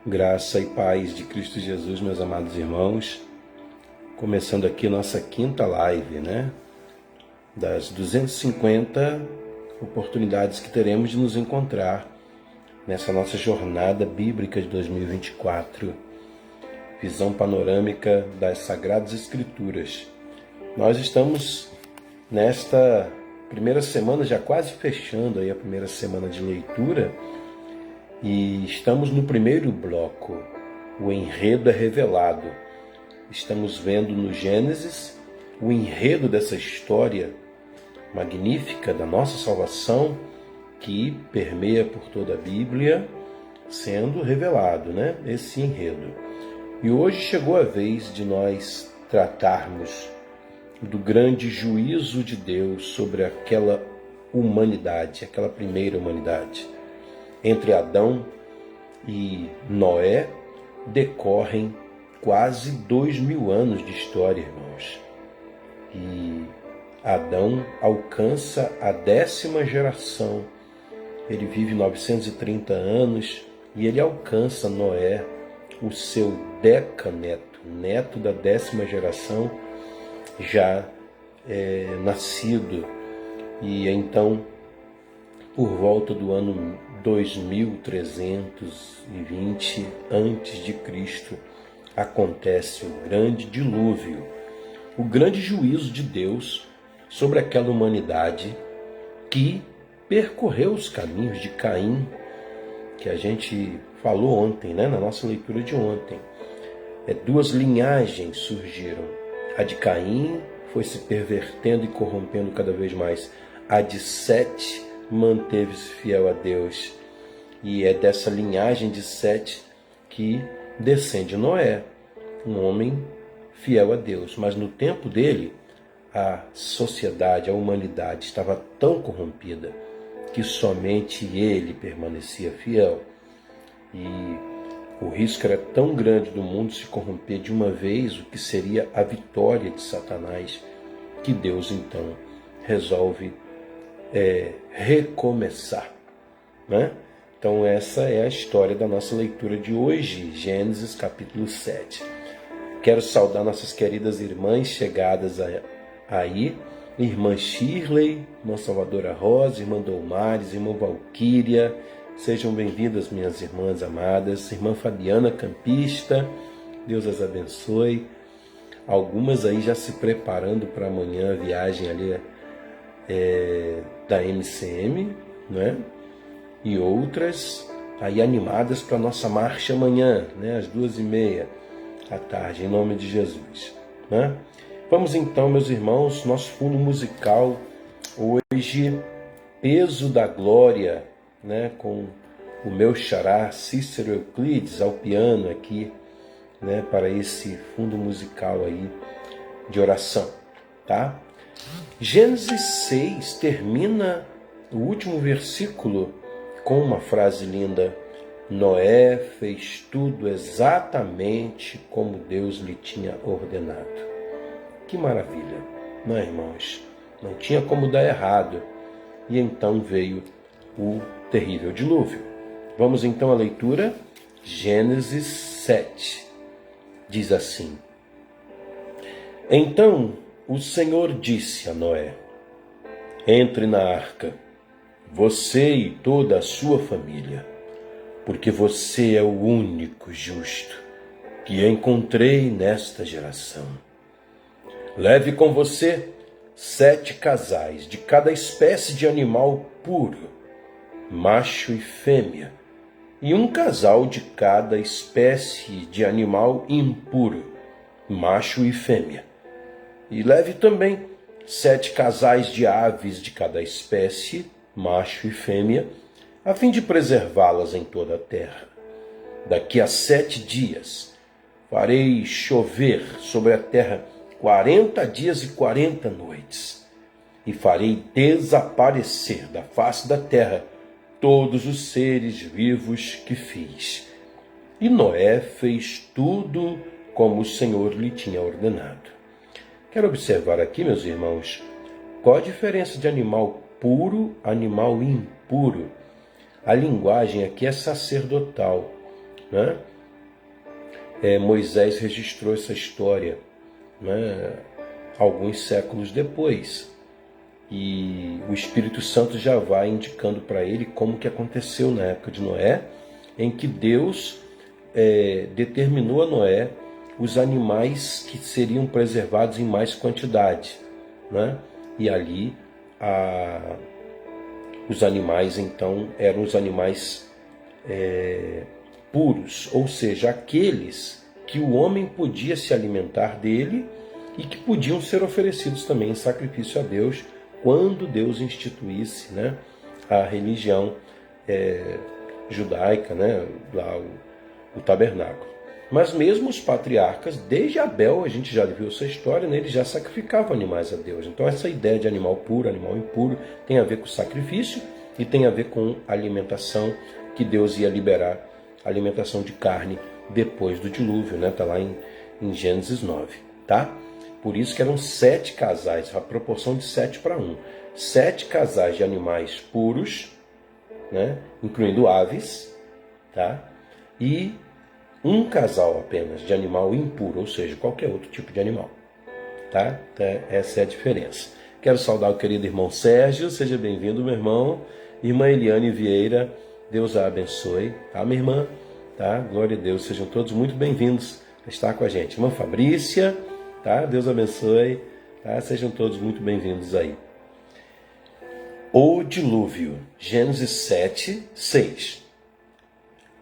Graça e paz de Cristo Jesus, meus amados irmãos. Começando aqui nossa quinta live, Das 250 oportunidades que teremos de nos encontrar nessa nossa jornada bíblica de 2024. Visão panorâmica das Sagradas Escrituras. Nós estamos nesta primeira semana, já quase fechando aí a primeira semana de leitura, e estamos no primeiro bloco, o enredo é revelado. Estamos vendo no Gênesis o enredo dessa história magnífica da nossa salvação, que permeia por toda a Bíblia, sendo revelado, esse enredo. E hoje chegou a vez de nós tratarmos do grande juízo de Deus sobre aquela humanidade, aquela primeira humanidade. Entre Adão e Noé decorrem quase 2000 anos de história, irmãos. E Adão alcança a 10ª geração. Ele vive 930 anos e ele alcança Noé, o seu decaneto, neto da 10ª geração, já nascido. E então, por volta do ano 2320 a.C., acontece o grande dilúvio, o grande juízo de Deus sobre aquela humanidade que percorreu os caminhos de Caim, que a gente falou ontem, na nossa leitura de ontem. Duas linhagens surgiram. A de Caim foi se pervertendo e corrompendo cada vez mais. A de Sete manteve-se fiel a Deus. E é dessa linhagem de Sete que descende Noé, um homem fiel a Deus. Mas no tempo dele, a sociedade, a humanidade estava tão corrompida que somente ele permanecia fiel. E o risco era tão grande do mundo se corromper de uma vez, o que seria a vitória de Satanás, que Deus então resolve recomeçar. Então essa é a história da nossa leitura de hoje, Gênesis capítulo 7. Quero saudar nossas queridas irmãs chegadas aí, irmã Shirley, irmã Salvadora Rosa, irmã Dolmares, irmã Valquíria. Sejam bem-vindas, minhas irmãs amadas. Irmã Fabiana Campista, Deus as abençoe. Algumas aí já se preparando para amanhã, a viagem ali da MCM, E outras aí animadas para a nossa marcha amanhã, às 2h30 da tarde, em nome de Jesus. Vamos então, meus irmãos, nosso fundo musical hoje, Peso da Glória, com o meu xará Cícero Euclides ao piano aqui, para esse fundo musical aí de oração, tá? Gênesis 6 termina o último versículo com uma frase linda: Noé fez tudo exatamente como Deus lhe tinha ordenado. Que maravilha, irmãos? Não tinha como dar errado. E então veio o terrível dilúvio. Vamos então à leitura. Gênesis 7 diz assim: Então o Senhor disse a Noé: Entre na arca, você e toda a sua família, porque você é o único justo que encontrei nesta geração. Leve com você 7 casais de cada espécie de animal puro, macho e fêmea, e um casal de cada espécie de animal impuro, macho e fêmea. E leve também 7 casais de aves de cada espécie, macho e fêmea, a fim de preservá-las em toda a terra. Daqui a 7 dias farei chover sobre a terra 40 dias e 40 noites, e farei desaparecer da face da terra todos os seres vivos que fiz. E Noé fez tudo como o Senhor lhe tinha ordenado. Quero observar aqui, meus irmãos, qual a diferença de animal puro, animal impuro. A linguagem aqui é sacerdotal, Moisés registrou essa história, né, alguns séculos depois. E o Espírito Santo já vai indicando para ele como que aconteceu na época de Noé, em que Deus determinou a Noé os animais que seriam preservados em mais quantidade, né? E ali os animais então eram os animais puros, ou seja, aqueles que o homem podia se alimentar dele e que podiam ser oferecidos também em sacrifício a Deus quando Deus instituísse, né, a religião judaica, né, lá o tabernáculo. Mas mesmo os patriarcas, desde Abel, a gente já viu essa história, né, eles já sacrificavam animais a Deus. Então essa ideia de animal puro, animal impuro, tem a ver com sacrifício e tem a ver com alimentação, que Deus ia liberar, alimentação de carne depois do dilúvio, né? Está lá em Gênesis 9, tá? Por isso que eram 7 casais, a proporção de 7 para 1. 7 casais de animais puros, né? Incluindo aves, tá? E um casal apenas de animal impuro, ou seja, qualquer outro tipo de animal, tá? Então, essa é a diferença. Quero saudar o querido irmão Sérgio, seja bem-vindo, meu irmão. Irmã Eliane Vieira, Deus a abençoe, tá, minha irmã? Tá? Glória a Deus, sejam todos muito bem-vindos a estar com a gente. Irmã Fabrícia, tá? Deus abençoe, tá? Sejam todos muito bem-vindos aí. O dilúvio, Gênesis 7, 6.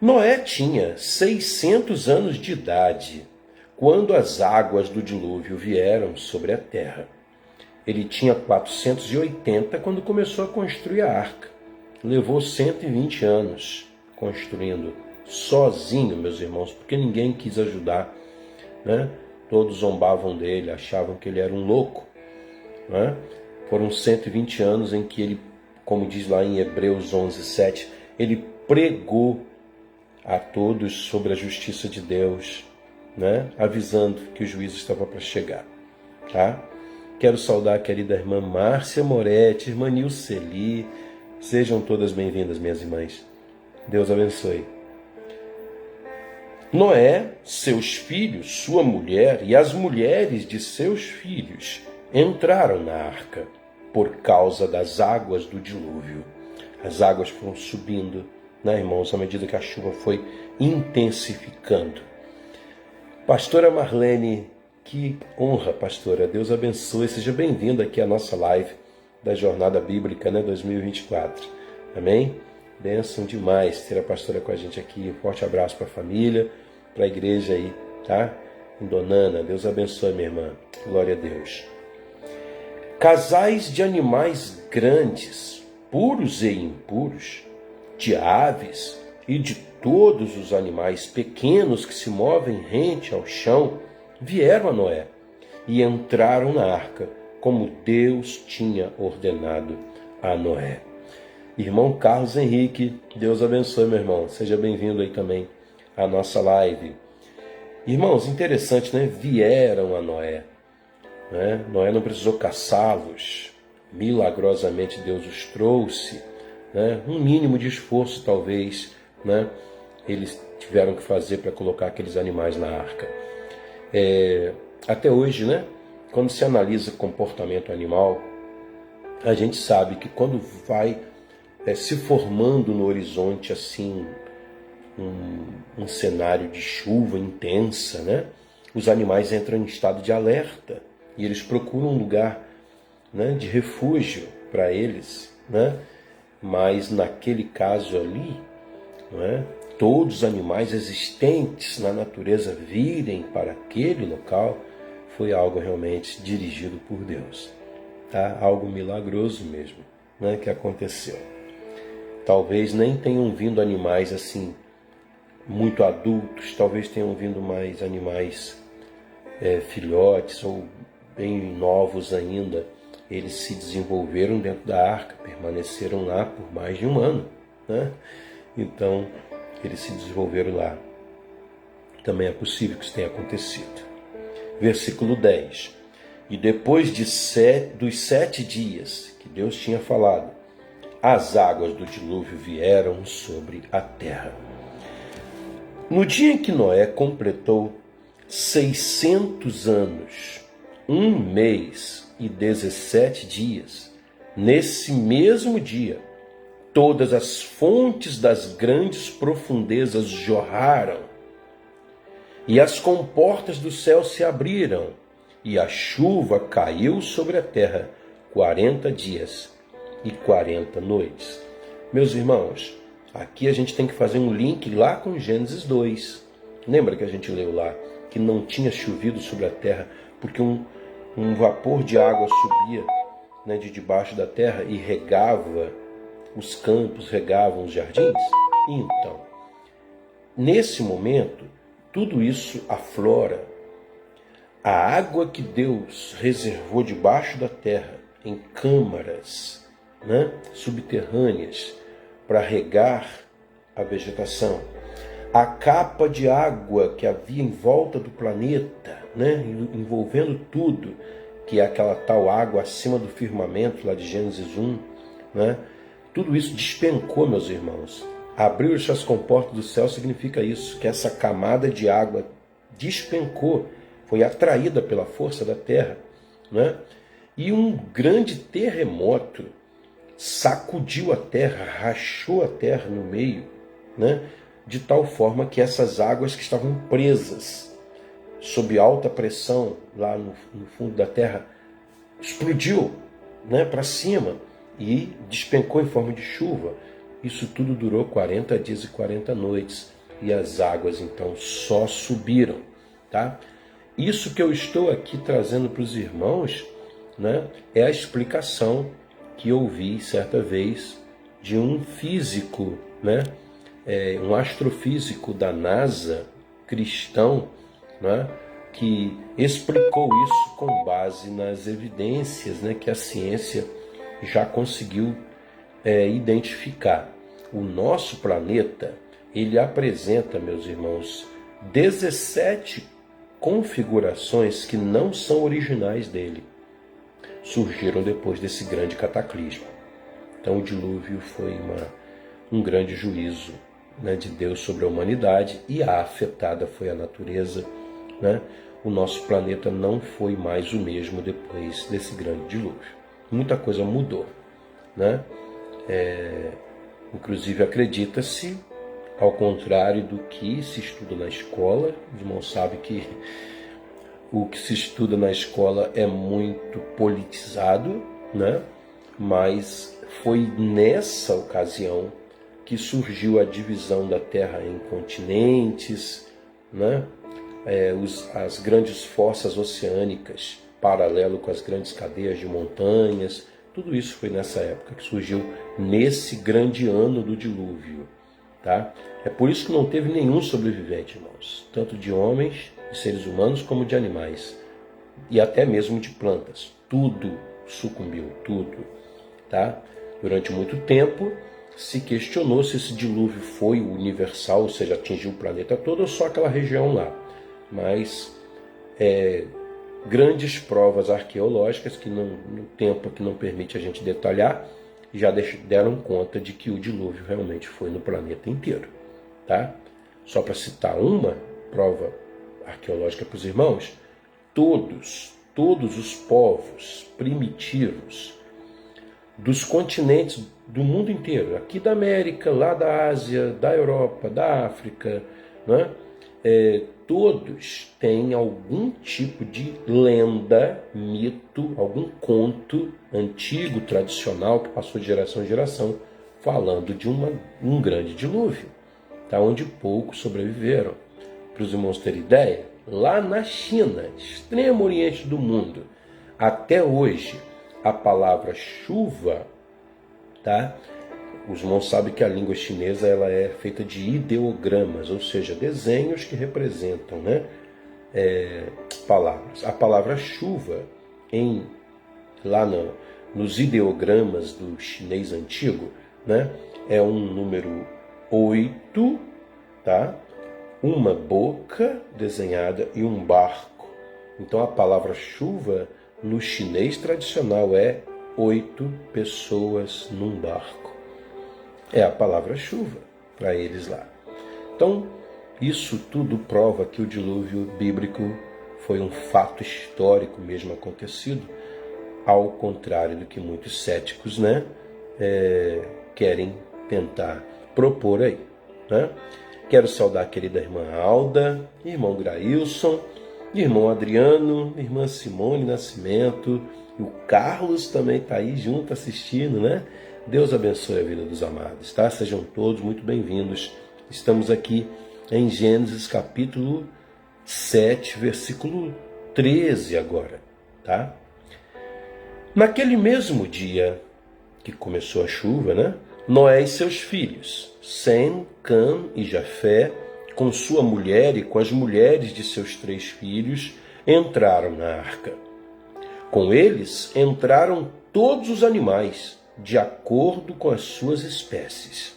Noé tinha 600 anos de idade quando as águas do dilúvio vieram sobre a terra. Ele tinha 480 quando começou a construir a arca. Levou 120 anos construindo sozinho, meus irmãos, porque ninguém quis ajudar, né? Todos zombavam dele, achavam que ele era um louco, né? Foram 120 anos em que ele, como diz lá em Hebreus 11, 7, ele pregou a todos sobre a justiça de Deus, né? Avisando que o juízo estava para chegar, tá? Quero saudar a querida irmã Márcia Moretti, irmã Nilceli. Sejam todas bem-vindas, minhas irmãs. Deus abençoe. Noé, seus filhos, sua mulher e as mulheres de seus filhos entraram na arca por causa das águas do dilúvio. As águas foram subindo, né, irmãos, à medida que a chuva foi intensificando. Pastora Marlene, que honra, pastora. Deus abençoe. Seja bem-vinda aqui à nossa live da Jornada Bíblica, né, 2024. Amém? Bênção demais ter a pastora com a gente aqui. Um forte abraço para a família, para a igreja aí, tá? Em Donana. Deus abençoe, minha irmã. Glória a Deus. Casais de animais grandes, puros e impuros, de aves e de todos os animais pequenos que se movem rente ao chão, vieram a Noé e entraram na arca, como Deus tinha ordenado a Noé. Irmão Carlos Henrique, Deus abençoe, meu irmão. Seja bem-vindo aí também à nossa live. Irmãos, interessante, né? Vieram a Noé, né? Noé não precisou caçá-los. Milagrosamente Deus os trouxe, né? Um mínimo de esforço, talvez, né, eles tiveram que fazer para colocar aqueles animais na arca. Até hoje, né, quando se analisa comportamento animal, a gente sabe que quando vai se formando no horizonte assim um cenário de chuva intensa, né, os animais entram em estado de alerta e eles procuram um lugar, né, de refúgio para eles, né? Mas naquele caso ali, não é, todos os animais existentes na natureza virem para aquele local, foi algo realmente dirigido por Deus, tá? Algo milagroso mesmo, né, que aconteceu. Talvez nem tenham vindo animais assim muito adultos, talvez tenham vindo mais animais filhotes ou bem novos ainda. Eles se desenvolveram dentro da arca, permaneceram lá por mais de 1 ano, né? Então, eles se desenvolveram lá. Também é possível que isso tenha acontecido. Versículo 10. E depois dos 7 dias que Deus tinha falado, as águas do dilúvio vieram sobre a terra. No dia em que Noé completou 600 anos, 1 mês e 17 dias, nesse mesmo dia, todas as fontes das grandes profundezas jorraram, e as comportas do céu se abriram, e a chuva caiu sobre a terra 40 dias e 40 noites. Meus irmãos, aqui a gente tem que fazer um link lá com Gênesis 2. Lembra que a gente leu lá que não tinha chovido sobre a terra porque um vapor de água subia, né, de debaixo da terra e regava os campos, regava os jardins? Então, nesse momento, tudo isso aflora. A água que Deus reservou debaixo da terra, em câmaras, né, subterrâneas, para regar a vegetação. A capa de água que havia em volta do planeta, né, envolvendo tudo, que é aquela tal água acima do firmamento, lá de Gênesis 1, né, tudo isso despencou, meus irmãos. Abriu-se as comportas do céu significa isso, que essa camada de água despencou, foi atraída pela força da terra, né? E um grande terremoto sacudiu a terra, rachou a terra no meio, né? De tal forma que essas águas que estavam presas sob alta pressão lá no fundo da terra explodiu, né, para cima e despencou em forma de chuva. Isso tudo durou 40 dias e 40 noites. E as águas, então, só subiram. Tá? Isso que eu estou aqui trazendo para os irmãos, né, é a explicação que eu ouvi certa vez de um físico, né, um astrofísico da NASA, cristão, né, que explicou isso com base nas evidências, né, que a ciência já conseguiu identificar. O nosso planeta, ele apresenta, meus irmãos, 17 configurações que não são originais dele. Surgiram depois desse grande cataclismo. Então o dilúvio foi um grande juízo, né, de Deus sobre a humanidade, e a afetada foi a natureza, né? O nosso planeta não foi mais o mesmo depois desse grande dilúvio. Muita coisa mudou, né? Inclusive acredita-se, ao contrário do que se estuda na escola, os irmãos sabem que o que se estuda na escola é muito politizado, né? Mas foi nessa ocasião que surgiu a divisão da Terra em continentes, né? As grandes fossas oceânicas, paralelo com as grandes cadeias de montanhas. Tudo isso foi nessa época que surgiu, nesse grande ano do dilúvio. Tá? É por isso que não teve nenhum sobrevivente, irmãos, tanto de homens, de seres humanos, como de animais, e até mesmo de plantas. Tudo sucumbiu, tudo. Tá? Durante muito tempo se questionou se esse dilúvio foi universal, ou seja, atingiu o planeta todo, ou só aquela região lá. Mas grandes provas arqueológicas, que no tempo que não permite a gente detalhar, já deram conta de que o dilúvio realmente foi no planeta inteiro. Tá? Só para citar uma prova arqueológica para os irmãos, todos os povos primitivos dos continentes do mundo inteiro, aqui da América, lá da Ásia, da Europa, da África, né? Todos têm algum tipo de lenda, mito, algum conto antigo, tradicional, que passou de geração em geração, falando de um grande dilúvio, tá? Onde poucos sobreviveram. Para os irmãos terem ideia, lá na China, extremo oriente do mundo, até hoje, a palavra chuva, tá? Os irmãos sabem que a língua chinesa ela é feita de ideogramas, ou seja, desenhos que representam, né, palavras. A palavra chuva, lá nos ideogramas do chinês antigo, né, é um número 8, tá? Uma boca desenhada e um barco. Então a palavra chuva no chinês tradicional é 8 pessoas num barco. É a palavra chuva para eles lá. Então, Isso tudo prova que o dilúvio bíblico foi um fato histórico mesmo acontecido, ao contrário do que muitos céticos, né, querem tentar propor aí, né? Quero saudar a querida irmã Alda, irmão Grailson, irmão Adriano, irmã Simone Nascimento, e o Carlos também está aí junto assistindo, né? Deus abençoe a vida dos amados, tá? Sejam todos muito bem-vindos. Estamos aqui em Gênesis capítulo 7, versículo 13 agora, tá? Naquele mesmo dia que começou a chuva, né? Noé e seus filhos, Sem, Cã e Jafé, com sua mulher e com as mulheres de seus 3 filhos, entraram na arca. Com eles entraram todos os animais, de acordo com as suas espécies.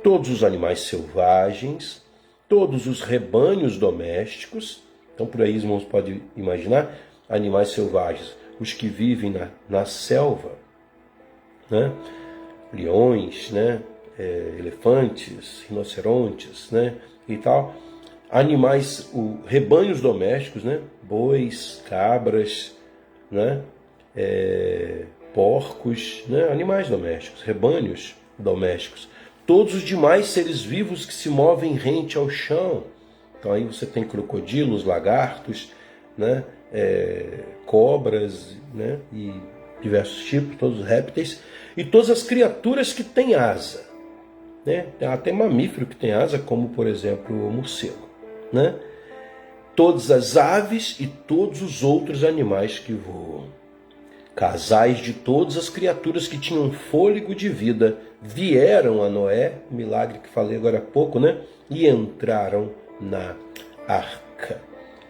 Todos os animais selvagens, todos os rebanhos domésticos. Então, por aí, os irmãos podem imaginar, animais selvagens, os que vivem na selva, né? Leões, né? Elefantes, rinocerontes, né? E tal. Animais, rebanhos domésticos, né? Bois, cabras, né? Porcos, né? Animais domésticos, rebanhos domésticos. Todos os demais seres vivos que se movem rente ao chão. Então aí você tem crocodilos, lagartos, né? Cobras, né? E diversos tipos, todos os répteis. E todas as criaturas que têm asa, né? Tem mamífero que tem asa, como por exemplo o morcego, né? Todas as aves e todos os outros animais que voam. Casais de todas as criaturas que tinham fôlego de vida vieram a Noé, milagre que falei agora há pouco, né? E entraram na arca.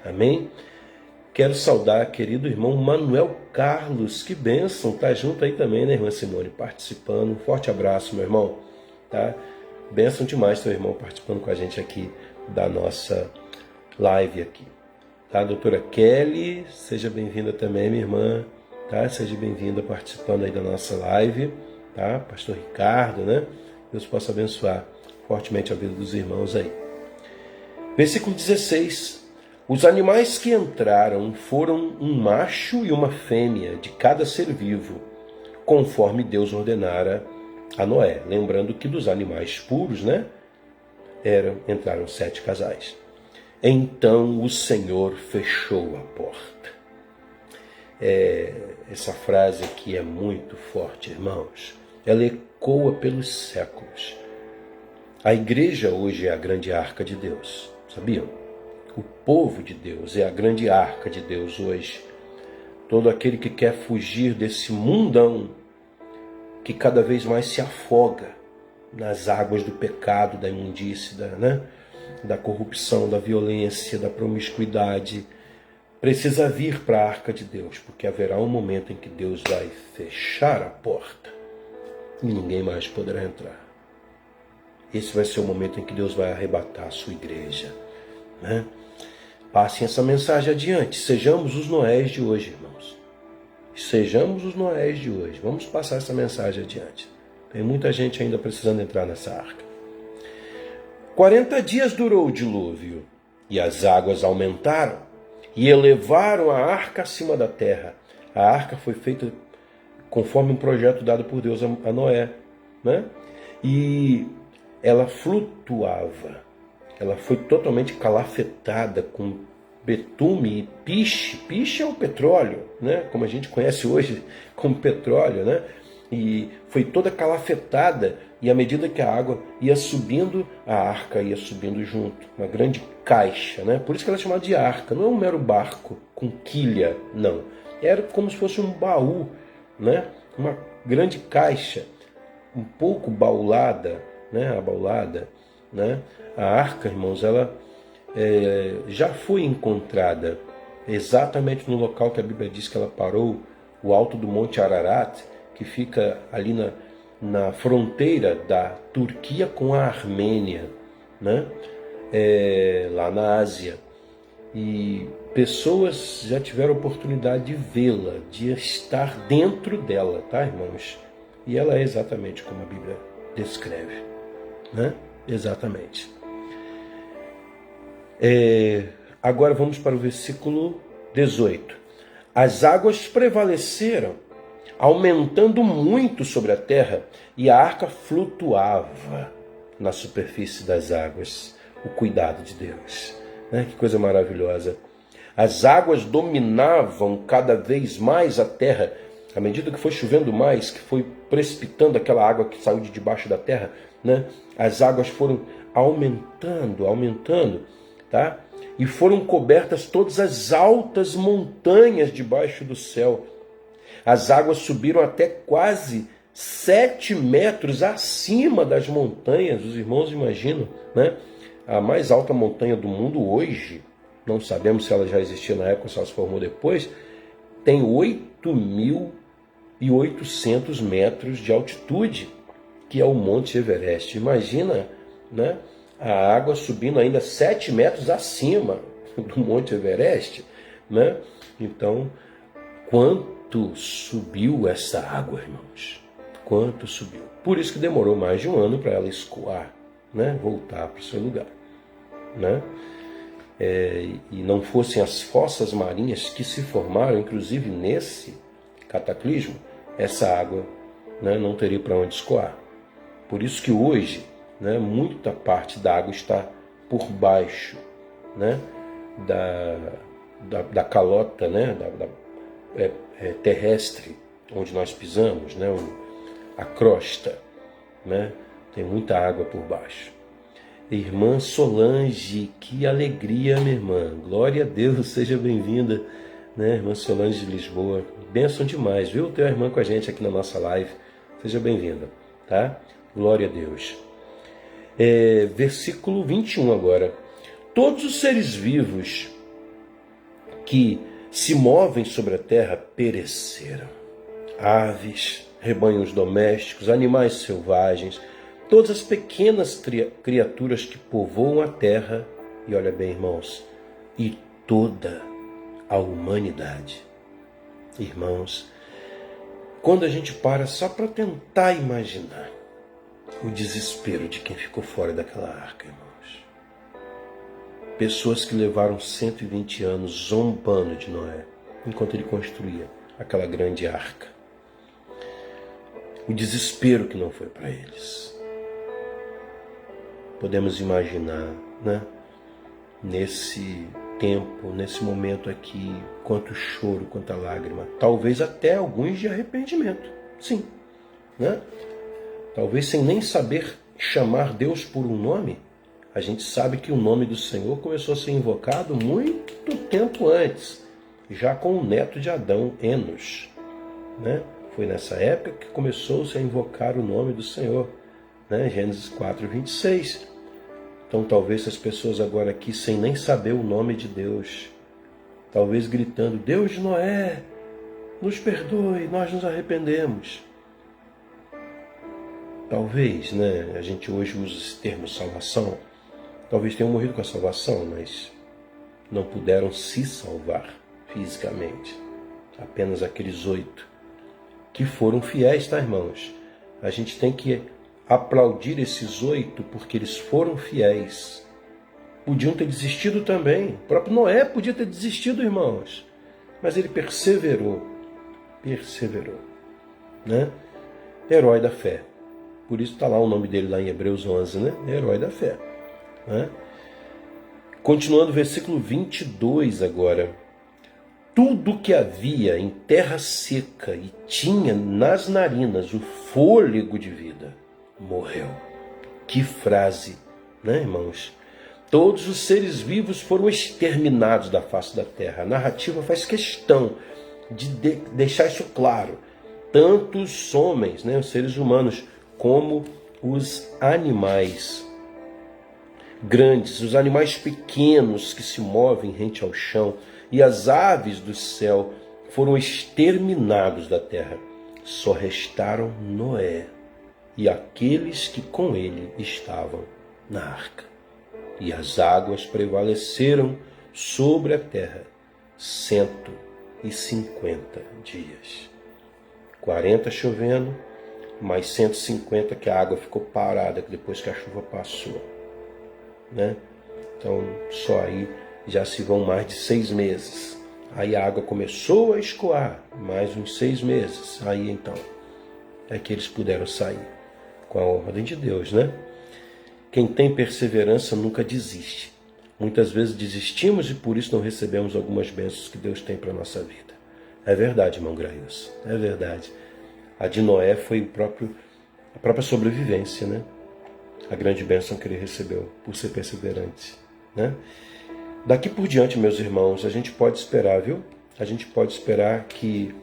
Amém? Quero saudar querido irmão Manuel Carlos, que bênção, tá junto aí também, né, irmã Simone, participando. Um forte abraço, meu irmão, tá? Bênção demais teu irmão participando com a gente aqui da nossa live aqui. Tá, doutora Kelly, seja bem-vinda também, minha irmã, tá? Seja bem-vinda participando aí da nossa live, tá? Pastor Ricardo, né? Deus possa abençoar fortemente a vida dos irmãos aí. Versículo 16. Os animais que entraram foram um macho e uma fêmea de cada ser vivo, conforme Deus ordenara a Noé. Lembrando que dos animais puros, né? Entraram 7 casais. Então o Senhor fechou a porta. Essa frase aqui é muito forte, irmãos. Ela ecoa pelos séculos. A igreja hoje é a grande arca de Deus, sabiam? O povo de Deus é a grande arca de Deus hoje. Todo aquele que quer fugir desse mundão que cada vez mais se afoga nas águas do pecado, da imundície, da corrupção, da violência, da promiscuidade, precisa vir para a arca de Deus, porque haverá um momento em que Deus vai fechar a porta e ninguém mais poderá entrar. Esse vai ser o momento em que Deus vai arrebatar a sua igreja, né? Passem essa mensagem adiante. Sejamos os Noés de hoje, irmãos. Sejamos os Noés de hoje. Vamos passar essa mensagem adiante. Tem muita gente ainda precisando entrar nessa arca. 40 dias durou o dilúvio, e as águas aumentaram, e elevaram a arca acima da terra. A arca foi feita conforme um projeto dado por Deus a Noé, né? E ela flutuava. Ela foi totalmente calafetada com betume e piche. Piche é o petróleo, né? Como a gente conhece hoje como petróleo, né? E foi toda calafetada, e à medida que a água ia subindo, a arca ia subindo junto. Uma grande caixa, né? Por isso que ela é chamada de arca. Não é um mero barco com quilha, não. Era como se fosse um baú, né? Uma grande caixa, um pouco baulada, né? Abaulada, né? A arca, irmãos, ela já foi encontrada exatamente no local que a Bíblia diz que ela parou, o alto do Monte Ararat, que fica ali na fronteira da Turquia com a Armênia, né? Lá na Ásia. E pessoas já tiveram a oportunidade de vê-la, de estar dentro dela, tá, irmãos? E ela é exatamente como a Bíblia descreve, né? Exatamente. Agora vamos para o versículo 18. As águas prevaleceram, aumentando muito sobre a terra, e a arca flutuava na superfície das águas. O cuidado de Deus, né? Que coisa maravilhosa. As águas dominavam cada vez mais a terra. À medida que foi chovendo mais, que foi precipitando aquela água que saiu de debaixo da terra, né? As águas foram aumentando, tá? E foram cobertas todas as altas montanhas debaixo do céu. As águas subiram até quase 7 metros acima das montanhas. Os irmãos imaginam, né? A mais alta montanha do mundo hoje, não sabemos se ela já existia na época ou se ela se formou depois, tem 8.800 metros de altitude, que é o Monte Everest. Imagina, né? A água subindo ainda 7 metros acima do Monte Everest, né? Então, quanto subiu essa água, irmãos? Quanto subiu? Por isso que demorou mais de um ano para ela escoar, né? Voltar para o seu lugar, né? E não fossem as fossas marinhas que se formaram, inclusive nesse cataclismo, essa água, né, não teria para onde escoar. Por isso que hoje, né, muita parte da água está por baixo, né, da calota, né, terrestre, onde nós pisamos, né, a crosta, né, tem muita água por baixo. Irmã Solange, que alegria, minha irmã. Glória a Deus, seja bem-vinda, né, irmã Solange de Lisboa. Bênção demais, viu? Ter a irmã com a gente aqui na nossa live. Seja bem-vinda, tá? Glória a Deus. Versículo 21 agora. Todos os seres vivos que se movem sobre a terra pereceram. Aves, rebanhos domésticos, animais selvagens, todas as pequenas criaturas que povoam a terra, e olha bem, irmãos, e toda a humanidade. Irmãos, quando a gente para só para tentar imaginar o desespero de quem ficou fora daquela arca, irmãos. Pessoas que levaram 120 anos zombando de Noé, enquanto ele construía aquela grande arca. O desespero que não foi para eles. Podemos imaginar, né? Nesse tempo, nesse momento aqui, quanto choro, quanta lágrima. Talvez até alguns de arrependimento. Sim, né? Talvez sem nem saber chamar Deus por um nome. A gente sabe que o nome do Senhor começou a ser invocado muito tempo antes, já com o neto de Adão, Enos, né? Foi nessa época que começou-se a invocar o nome do Senhor, né? Gênesis 4:26. Então talvez as pessoas agora aqui, sem nem saber o nome de Deus, talvez gritando, Deus de Noé, nos perdoe, nós nos arrependemos. Talvez, né, a gente hoje usa esse termo salvação, talvez tenham morrido com a salvação, mas não puderam se salvar fisicamente. Apenas aqueles 8 que foram fiéis, tá, irmãos? A gente tem que aplaudir esses 8 porque eles foram fiéis. Podiam ter desistido também. O próprio Noé podia ter desistido, irmãos. Mas ele perseverou. Né? Herói da fé. Por isso está lá o nome dele lá em Hebreus 11, né? Herói da fé. Né? Continuando o versículo 22 agora. Tudo que havia em terra seca e tinha nas narinas o fôlego de vida, morreu. Que frase, né, irmãos? Todos os seres vivos foram exterminados da face da terra. A narrativa faz questão de deixar isso claro. Tanto os homens, né, os seres humanos, como os animais grandes, os animais pequenos que se movem rente ao chão, e as aves do céu foram exterminados da terra. Só restaram Noé e aqueles que com ele estavam na arca. E as águas prevaleceram sobre a terra 150 dias. 40 chovendo, mais 150 que a água ficou parada depois que a chuva passou, né? Então, só aí já se vão mais de 6 meses. Aí a água começou a escoar, mais uns 6 meses. Aí então, é que eles puderam sair, com a ordem de Deus, né? Quem tem perseverança nunca desiste. Muitas vezes desistimos e por isso não recebemos algumas bênçãos que Deus tem para a nossa vida. É verdade, irmão Grailson, é verdade. A de Noé foi a própria sobrevivência, né? A grande bênção que ele recebeu por ser perseverante, né? Daqui por diante, meus irmãos, a gente pode esperar, viu? A gente pode esperar que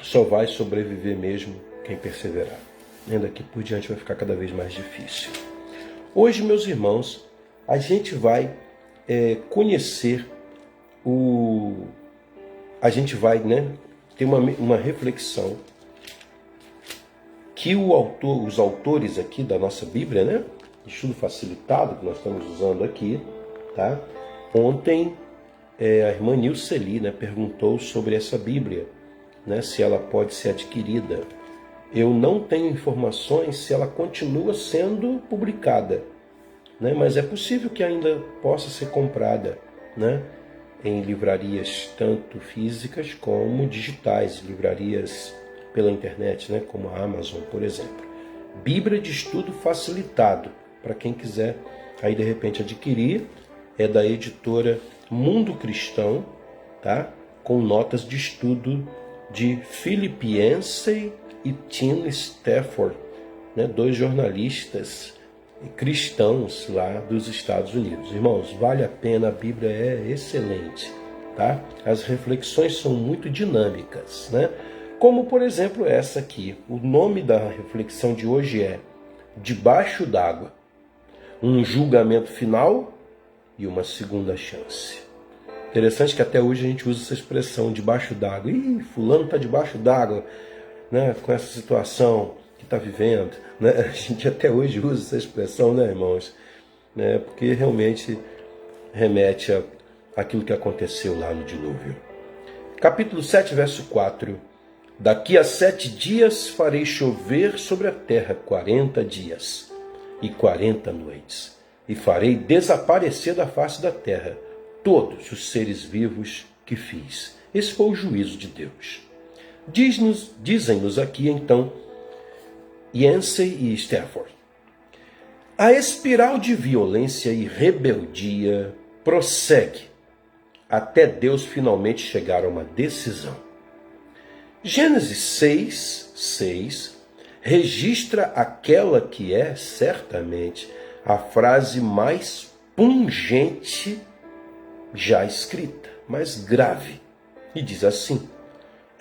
só vai sobreviver mesmo quem perseverar. E daqui por diante vai ficar cada vez mais difícil. Hoje, meus irmãos, a gente vai conhecer a gente vai, né, ter uma reflexão que os autores aqui da nossa Bíblia, né, estudo facilitado que nós estamos usando aqui, tá? Ontem a irmã Nilceli, né, perguntou sobre essa Bíblia, né, se ela pode ser adquirida. Eu não tenho informações se ela continua sendo publicada, né, mas é possível que ainda possa ser comprada, né, em livrarias tanto físicas como digitais, livrarias pela internet, né, como a Amazon, por exemplo. Bíblia de estudo facilitado, para quem quiser aí de repente adquirir, é da editora Mundo Cristão, tá? Com notas de estudo de Philip Yancey e Tim Stafford, né? 2 jornalistas cristãos lá dos Estados Unidos. Irmãos, vale a pena, a Bíblia é excelente, tá? As reflexões são muito dinâmicas, né? Como, por exemplo, essa aqui. O nome da reflexão de hoje é Debaixo d'Água, um julgamento final e uma segunda chance. Interessante que até hoje a gente usa essa expressão, debaixo d'água. Ih, fulano está debaixo d'água, né, com essa situação que está vivendo. Né? A gente até hoje usa essa expressão, né, irmãos? Né, porque realmente remete àquilo que aconteceu lá no dilúvio. Capítulo 7, verso 4. Daqui a 7 dias farei chover sobre a terra 40 dias e 40 noites, e farei desaparecer da face da terra todos os seres vivos que fiz. Esse foi o juízo de Deus. Dizem-nos aqui, então, Yancey e Stafford. A espiral de violência e rebeldia prossegue até Deus finalmente chegar a uma decisão. Gênesis 6 registra aquela que é, certamente, a frase mais pungente já escrita, mais grave. E diz assim: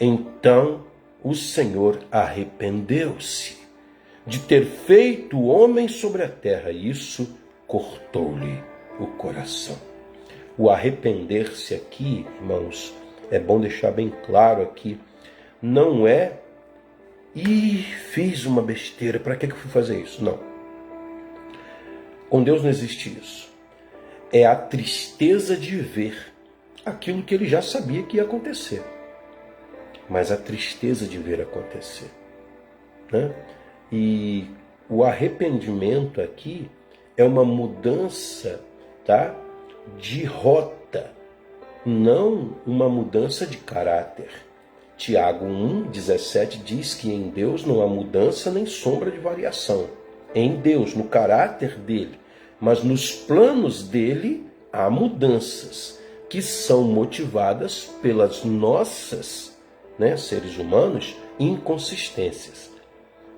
então o Senhor arrependeu-se de ter feito o homem sobre a terra, e isso cortou-lhe o coração. O arrepender-se aqui, irmãos, é bom deixar bem claro aqui, não é fiz uma besteira, para que eu fui fazer isso? Não. Com Deus não existe isso. É a tristeza de ver aquilo que ele já sabia que ia acontecer. Mas a tristeza de ver acontecer, né? E o arrependimento aqui é uma mudança, tá, de rota, não uma mudança de caráter. Tiago 1,17 diz que em Deus não há mudança nem sombra de variação. Em Deus, no caráter dele, mas nos planos dele há mudanças que são motivadas pelas nossas, né, seres humanos, inconsistências.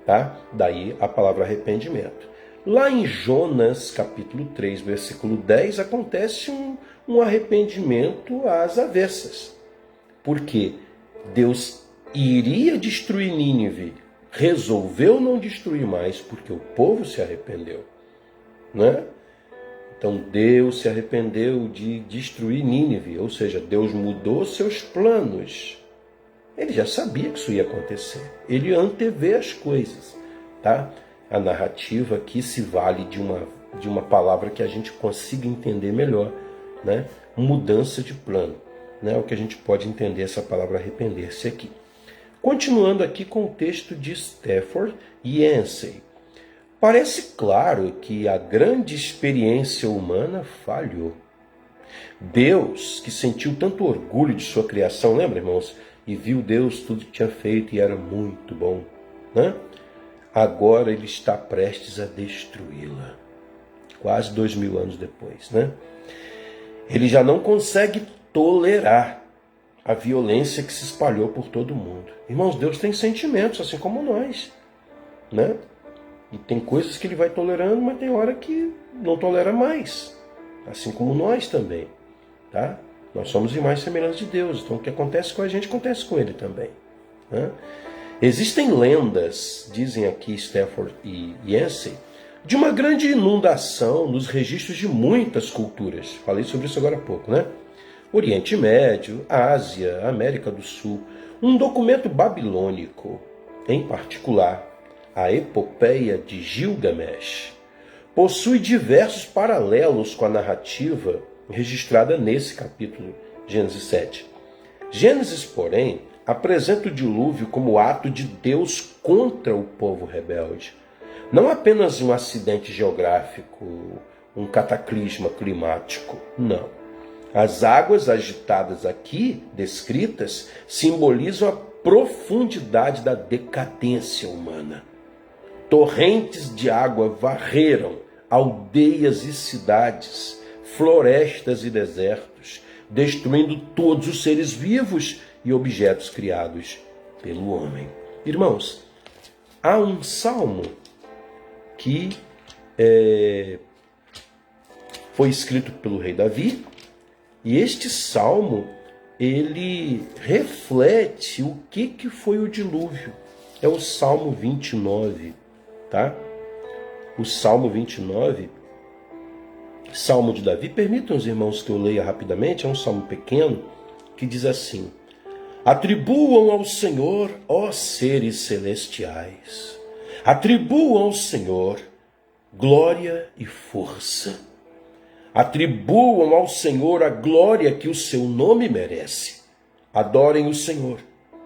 Tá? Daí a palavra arrependimento. Lá em Jonas, capítulo 3, versículo 10, acontece um arrependimento às avessas. Por quê? Deus iria destruir Nínive, resolveu não destruir mais porque o povo se arrependeu, né? Então Deus se arrependeu de destruir Nínive, ou seja, Deus mudou seus planos. Ele já sabia que isso ia acontecer, ele antevê as coisas, tá? A narrativa aqui se vale de uma palavra que a gente consiga entender melhor, né? Mudança de plano. É o que a gente pode entender essa palavra arrepender-se aqui. Continuando aqui com o texto de Stafford e Yancey. Parece claro que a grande experiência humana falhou. Deus, que sentiu tanto orgulho de sua criação, lembra, irmãos? E viu Deus tudo que tinha feito e era muito bom, né? Agora ele está prestes a destruí-la. Quase 2000 anos depois, né? Ele já não consegue tolerar a violência que se espalhou por todo o mundo. Irmãos, Deus tem sentimentos, assim como nós, né? E tem coisas que ele vai tolerando, mas tem hora que não tolera mais, assim como nós também, tá? Nós somos imagens e semelhanças de Deus, então o que acontece com a gente acontece com ele também, né? Existem lendas, dizem aqui Stafford e Yancey, de uma grande inundação nos registros de muitas culturas. Falei sobre isso agora há pouco, né? Oriente Médio, Ásia, América do Sul. Um documento babilônico, em particular, a Epopeia de Gilgamesh, possui diversos paralelos com a narrativa registrada nesse capítulo, Gênesis 7. Gênesis, porém, apresenta o dilúvio como ato de Deus contra o povo rebelde. Não apenas um acidente geográfico, um cataclisma climático, não. As águas agitadas aqui, descritas, simbolizam a profundidade da decadência humana. Torrentes de água varreram aldeias e cidades, florestas e desertos, destruindo todos os seres vivos e objetos criados pelo homem. Irmãos, há um salmo que foi escrito pelo rei Davi, e este salmo, ele reflete o que foi o dilúvio. É o Salmo 29, tá? O Salmo 29, Salmo de Davi. Permitam os irmãos que eu leia rapidamente, é um salmo pequeno, que diz assim: atribuam ao Senhor, ó seres celestiais, atribuam ao Senhor glória e força. Atribuam ao Senhor a glória que o seu nome merece. Adorem o Senhor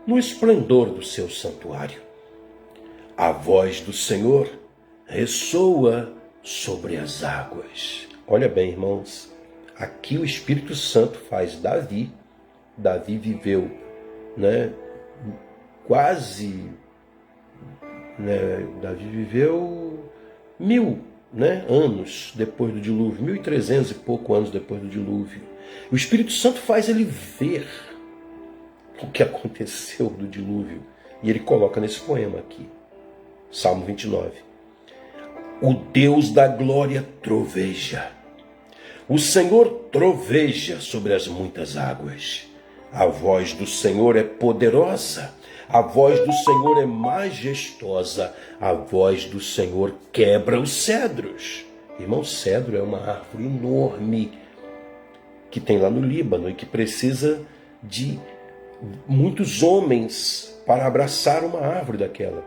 no esplendor do seu santuário. A voz do Senhor ressoa sobre as águas. Olha bem, irmãos, aqui o Espírito Santo faz Davi. Davi viveu, Davi viveu 1000 anos depois do dilúvio, 1300 e pouco anos depois do dilúvio. O Espírito Santo faz ele ver o que aconteceu do dilúvio. E ele coloca nesse poema aqui, Salmo 29. O Deus da glória troveja. O Senhor troveja sobre as muitas águas. A voz do Senhor é poderosa. A voz do Senhor é majestosa. A voz do Senhor quebra os cedros. Irmão, cedro é uma árvore enorme que tem lá no Líbano e que precisa de muitos homens para abraçar uma árvore daquela.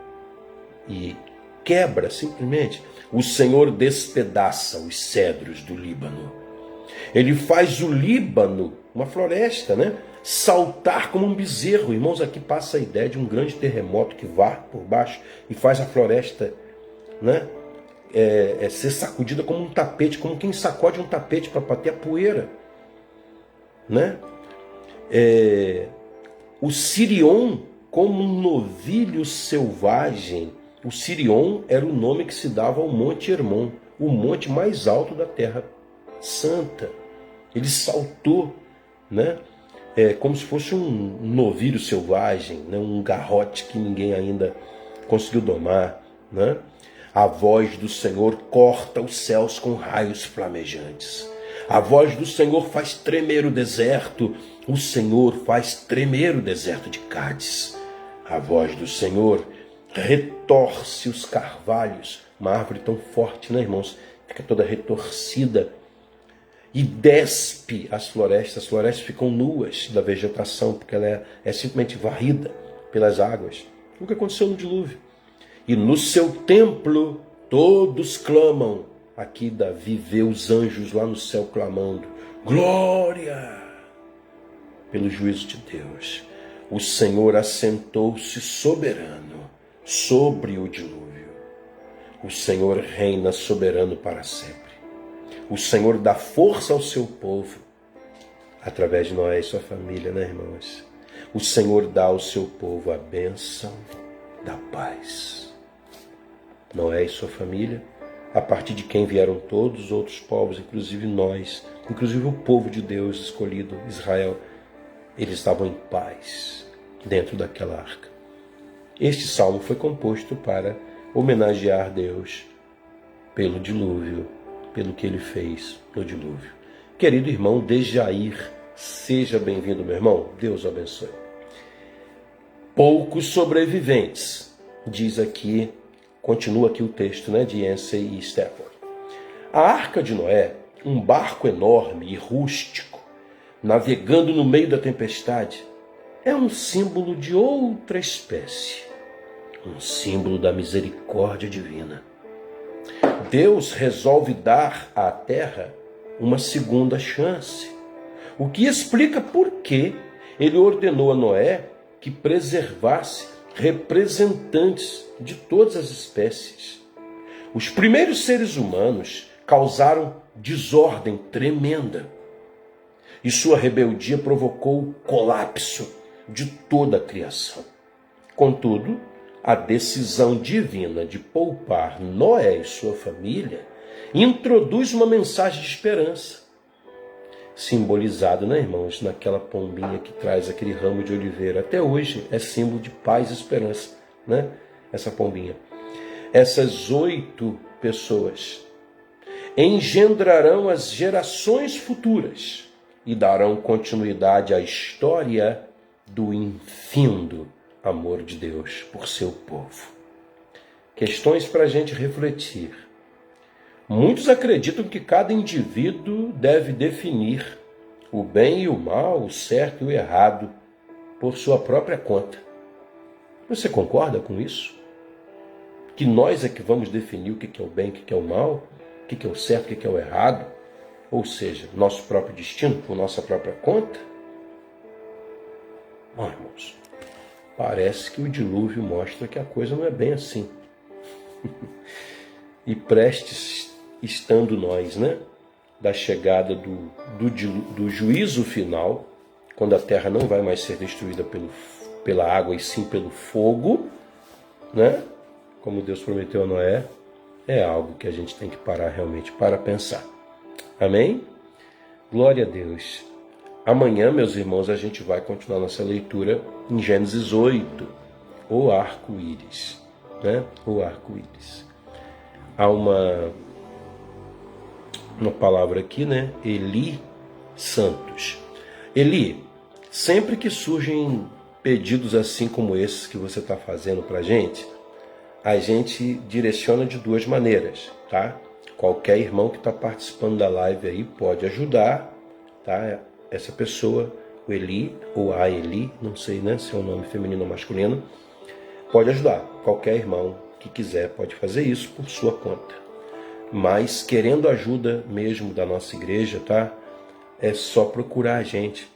E quebra simplesmente. O Senhor despedaça os cedros do Líbano. Ele faz o Líbano, uma floresta, saltar como um bezerro. Irmãos, aqui passa a ideia de um grande terremoto que varre por baixo e faz a floresta ser sacudida como um tapete, como quem sacode um tapete para bater a poeira. O Sirion, como um novilho selvagem. O Sirion era o nome que se dava ao Monte Hermon, o monte mais alto da Terra Santa. Ele saltou, como se fosse um novilho selvagem, um garrote que ninguém ainda conseguiu domar. A voz do Senhor corta os céus com raios flamejantes. A voz do Senhor faz tremer o deserto. O Senhor faz tremer o deserto de Cádiz. A voz do Senhor retorce os carvalhos. Uma árvore tão forte, irmãos? Fica toda retorcida. E despe as florestas ficam nuas da vegetação, porque ela é simplesmente varrida pelas águas. O que aconteceu no dilúvio? E no seu templo todos clamam. Aqui Davi vê os anjos lá no céu clamando: glória! Pelo juízo de Deus. O Senhor assentou-se soberano sobre o dilúvio. O Senhor reina soberano para sempre. O Senhor dá força ao seu povo, através de Noé e sua família, né, irmãos? O Senhor dá ao seu povo a bênção da paz. Noé e sua família, a partir de quem vieram todos os outros povos, inclusive nós, inclusive o povo de Deus escolhido, Israel, eles estavam em paz dentro daquela arca. Este salmo foi composto para homenagear Deus pelo dilúvio, pelo que ele fez no dilúvio. Querido irmão Dejair, seja bem-vindo, meu irmão. Deus o abençoe. Poucos sobreviventes, diz aqui, continua aqui o texto, né, de Yancey e Stafford. A Arca de Noé, um barco enorme e rústico, navegando no meio da tempestade, é um símbolo de outra espécie, um símbolo da misericórdia divina. Deus resolve dar à terra uma segunda chance, o que explica por que ele ordenou a Noé que preservasse representantes de todas as espécies. Os primeiros seres humanos causaram desordem tremenda, e sua rebeldia provocou o colapso de toda a criação. Contudo, a decisão divina de poupar Noé e sua família introduz uma mensagem de esperança, simbolizado, né, irmãos, naquela pombinha que traz aquele ramo de oliveira. Até hoje é símbolo de paz e esperança, né? Essa pombinha. Essas 8 pessoas engendrarão as gerações futuras e darão continuidade à história do infindo amor de Deus por seu povo. Questões para a gente refletir. Muitos acreditam que cada indivíduo deve definir o bem e o mal, o certo e o errado, por sua própria conta. Você concorda com isso? Que nós é que vamos definir o que é o bem, o que é o mal, o que é o certo, o que é o errado? Ou seja, nosso próprio destino, por nossa própria conta? Bom, irmãos, parece que o dilúvio mostra que a coisa não é bem assim. E prestes estando nós, né, da chegada do juízo final, quando a terra não vai mais ser destruída pela água e sim pelo fogo, né, como Deus prometeu a Noé, é algo que a gente tem que parar realmente para pensar. Amém? Glória a Deus. Amanhã, meus irmãos, a gente vai continuar nossa leitura em Gênesis 8, o arco-íris, né? O arco-íris. Há uma palavra aqui, né? Eli Santos. Eli, sempre que surgem pedidos assim como esses que você está fazendo para a gente direciona de 2 maneiras, tá? Qualquer irmão que está participando da live aí pode ajudar, tá? Essa pessoa, o Eli ou a Eli, não sei, né, se é um nome feminino ou masculino, pode ajudar. Qualquer irmão que quiser pode fazer isso por sua conta. Mas querendo ajuda mesmo da nossa igreja, tá? É só procurar a gente.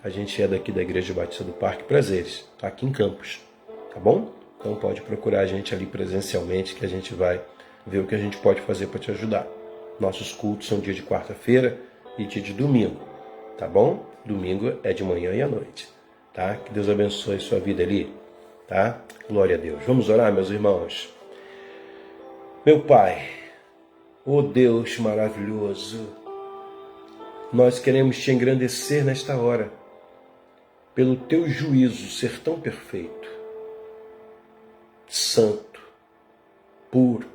A gente é daqui da Igreja Batista do Parque Prazeres, tá aqui em Campos, tá bom? Então pode procurar a gente ali presencialmente que a gente vai ver o que a gente pode fazer para te ajudar. Nossos cultos são dia de quarta-feira e dia de domingo, tá bom? Domingo é de manhã e à noite, tá? Que Deus abençoe sua vida ali, tá? Glória a Deus. Vamos orar, meus irmãos. Meu Pai, ó Deus maravilhoso, nós queremos te engrandecer nesta hora, pelo teu juízo ser tão perfeito, santo, puro,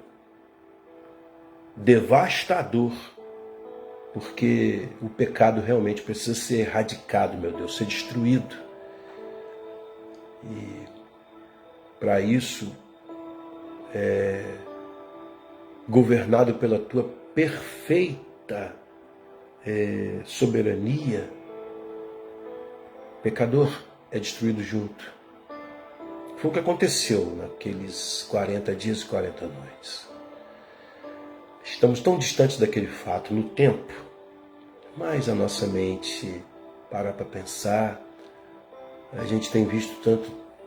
devastador, porque o pecado realmente precisa ser erradicado, meu Deus, ser destruído. E para isso, governado pela tua perfeita soberania, pecador é destruído junto. Foi o que aconteceu naqueles 40 dias e 40 noites. Estamos tão distantes daquele fato no tempo, mas a nossa mente para pensar. A gente tem visto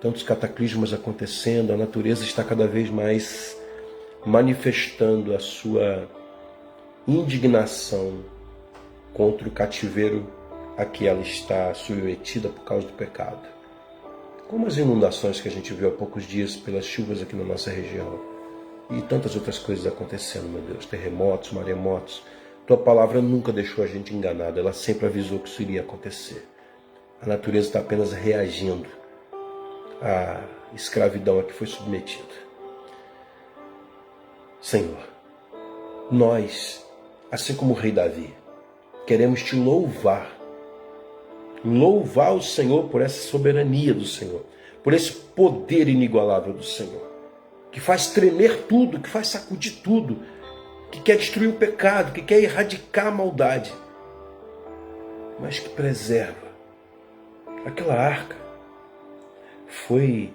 tantos cataclismos acontecendo, a natureza está cada vez mais manifestando a sua indignação contra o cativeiro a que ela está submetida por causa do pecado. Como as inundações que a gente viu há poucos dias pelas chuvas aqui na nossa região. E tantas outras coisas acontecendo, meu Deus. Terremotos, maremotos. Tua palavra nunca deixou a gente enganado. Ela sempre avisou que isso iria acontecer. A natureza está apenas reagindo à escravidão a que foi submetida. Senhor, nós, assim como o rei Davi, queremos te louvar. Louvar o Senhor por essa soberania do Senhor, por esse poder inigualável do Senhor, que faz tremer tudo, que faz sacudir tudo, que quer destruir o pecado, que quer erradicar a maldade, mas que preserva. Aquela arca foi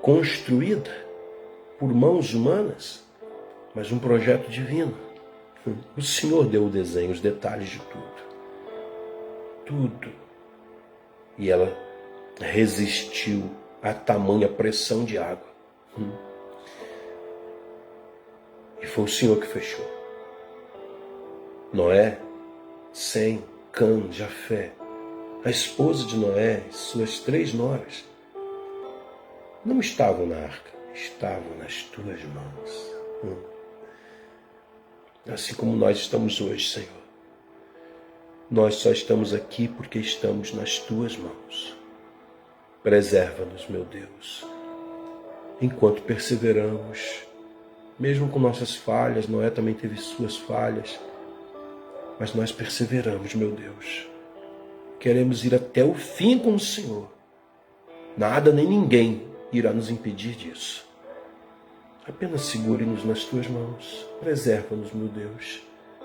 construída por mãos humanas, mas um projeto divino. O Senhor deu o desenho, os detalhes de tudo. Tudo. E ela resistiu a tamanha pressão de água. E foi o Senhor que fechou. Noé, Sem, Cã, Jafé, a esposa de Noé e suas 3 noras, não estavam na arca, estavam nas tuas mãos. Assim como nós estamos hoje, Senhor. Nós só estamos aqui porque estamos nas tuas mãos. Preserva-nos, meu Deus, enquanto perseveramos, mesmo com nossas falhas. Noé também teve suas falhas, mas nós perseveramos, meu Deus. Queremos ir até o fim com o Senhor. Nada nem ninguém irá nos impedir disso. Apenas segure-nos nas tuas mãos. Preserva-nos, meu Deus,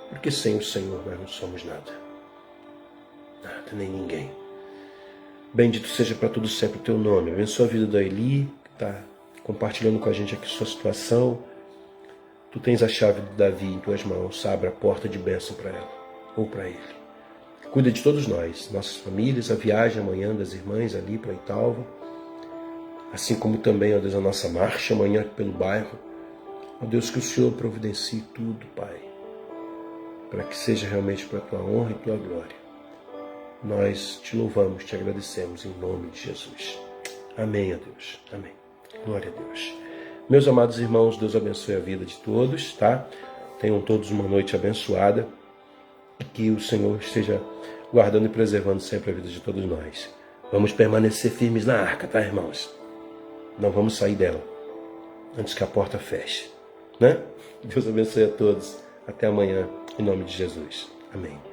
porque sem o Senhor nós não somos nada. Nada, nem ninguém. Bendito seja para todo sempre o teu nome. Abençoa a vida da Eli, que está compartilhando com a gente aqui sua situação. Tu tens a chave de Davi em tuas mãos. Abre a porta de bênção para ela ou para ele. Cuida de todos nós, nossas famílias, a viagem amanhã das irmãs ali para Italva. Assim como também, ó Deus, a nossa marcha amanhã pelo bairro. Ó Deus, que o Senhor providencie tudo, Pai, para que seja realmente para a tua honra e tua glória. Nós te louvamos, te agradecemos em nome de Jesus. Amém, a Deus. Amém. Glória a Deus. Meus amados irmãos, Deus abençoe a vida de todos, tá? Tenham todos uma noite abençoada. E que o Senhor esteja guardando e preservando sempre a vida de todos nós. Vamos permanecer firmes na arca, tá, irmãos? Não vamos sair dela antes que a porta feche, né? Deus abençoe a todos. Até amanhã, em nome de Jesus. Amém.